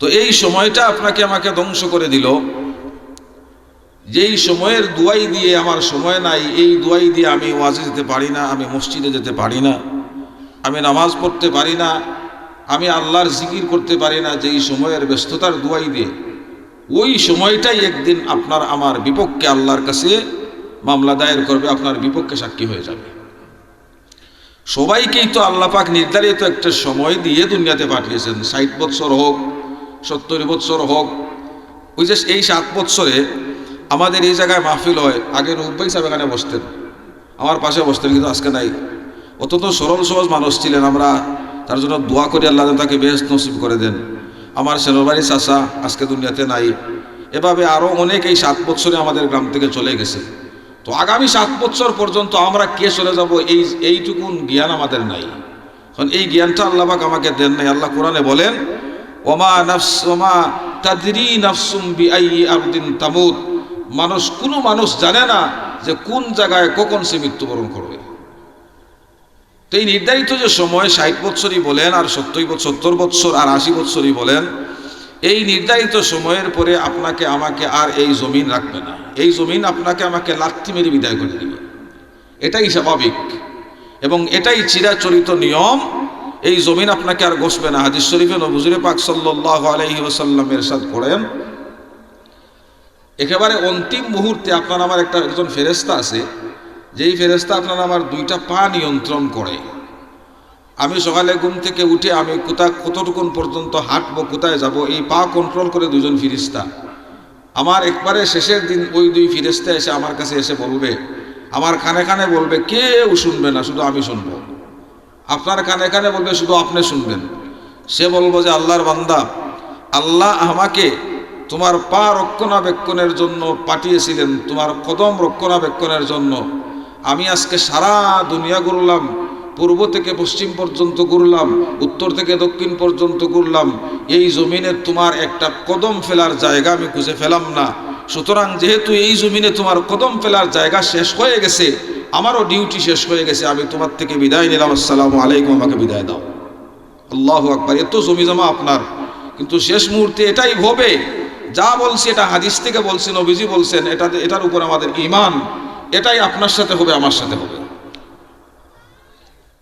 তো এই সময়টা আপনাকে আমাকে ধ্বংস করে দিল। যেই সময়ের দুয়াই দিয়ে আমার সময় নাই, এই দুয়াই দিয়ে আমি ওয়াজে যেতে পারি না, আমি মসজিদে যেতে পারি না, আমি নামাজ পড়তে পারি না, আমি আল্লাহর জিকির করতে পারি না, যেই সময়ের ব্যস্ততার দুয়াই দিয়ে, ওই সময়টাই একদিন আপনার আমার বিপক্ষে আল্লাহর কাছে মামলা দায়ের করবে, আপনার বিপক্ষে সাক্ষী হয়ে যাবে। সবাইকেই তো আল্লাহ পাক নির্ধারিত একটা সময় দিয়ে দুনিয়াতে পাঠিয়েছেন, 60 বছর হোক 70 বছর হোক। ওই যে এই 7 বছরে আমাদের এই জায়গায় মাহফিল হয়, আগে রূপভাই সাহেব এখানে বসতেন, আমার পাশে বসতেন, কিন্তু আজকে নাই। অত্যন্ত সরল সহজ মানুষ ছিলেন, আমরা তার জন্য দোয়া করি আল্লাহ তাকে বেহেশত নসিব করে দেন। আমার সেনবাড়ি চাচা আজকে দুনিয়াতে নাই। এভাবে আরও অনেক এই 7 বছরে আমাদের গ্রাম থেকে চলে গেছে। তো আগামী 7 বছর পর্যন্ত আমরা কে চলে যাব এইটুকুন জ্ঞান আমাদের নাই। কারণ এই জ্ঞানটা আল্লাহ পাক আমাকে দেন নাই। আল্লাহ কোরআনে বলেন, ওমা তাদরি নাফসুম বিআইয়ি আরদিন তামুত, কোনো মানুষ জানে না যে কোন জায়গায় কখন সে মৃত্যুবরণ করবে। তো এই নির্ধারিত যে সময় 60 বছরই বলেন আর 70 বছর আর 80 বছরই বলেন, এই নির্ধারিত সময়ের পরে আপনাকে আমাকে আর এই জমিন রাখবে না। এই জমিন আপনাকে আমাকে লাথি মেরে বিদায় করে দিবে। এটাই স্বাভাবিক এবং এটাই চিরাচরিত নিয়ম। এই জমিন আপনাকে আর ঘষবে না। হাদিস শরীফে হুজুরে পাক সাল্লাল্লাহু আলাইহি ওয়াসাল্লাম ইরশাদ করেন, একেবারে অন্তিম মুহূর্তে আপনার আমার একজন ফেরেশতা আছে, যেই ফেরেশতা আপনার আমার 2টা পা নিয়ন্ত্রণ করে। আমি সকালে ঘুম থেকে উঠে আমি কতটুকুন পর্যন্ত হাঁটবো, কোথায় যাব, এই পা কন্ট্রোল করে 2জন ফেরেশতা। আমার একবারে শেষের দিন ওই 2 ফেরেশতা এসে আমার কাছে এসে বলবে, আমার কানে কানে বলবে, কেউ শুনবে না, শুধু আমি শুনবো। আপনার কানে কানে বলবে, শুধু আপনি শুনবেন। সে বলবো যে আল্লাহর বান্দা, আল্লাহ আমাকে তোমার পা রক্ষণাবেক্ষণের জন্য পাঠিয়েছিলেন, তোমার কদম রক্ষণাবেক্ষণের জন্য। আমি আজকে সারা দুনিয়া ঘুরলাম, পূর্ব থেকে পশ্চিম পর্যন্ত ঘুরলাম, উত্তর থেকে দক্ষিণ পর্যন্ত ঘুরলাম, এই জমিনে তোমার একটা কদম ফেলার জায়গা আমি খুঁজে পেলাম না। সুতরাং যেহেতু এই জমিনে তোমার কদম ফেলার জায়গা শেষ হয়ে গেছে, আমারও ডিউটি শেষ হয়ে গেছে, আমি তোমার থেকে বিদায় নিলাম, আসসালামু আলাইকুম, আমাকে বিদায় দাও। আল্লাহু আকবার। এত জমি জমা আপনার, কিন্তু শেষ মুহূর্তে এটাই হবে, যা বলছি এটা হাদিস থেকে বলছি, নবীজি বলছেন, এটার উপর আমাদের ঈমান, এটাই আপনার সাথে হবে, আমার সাথে হবে।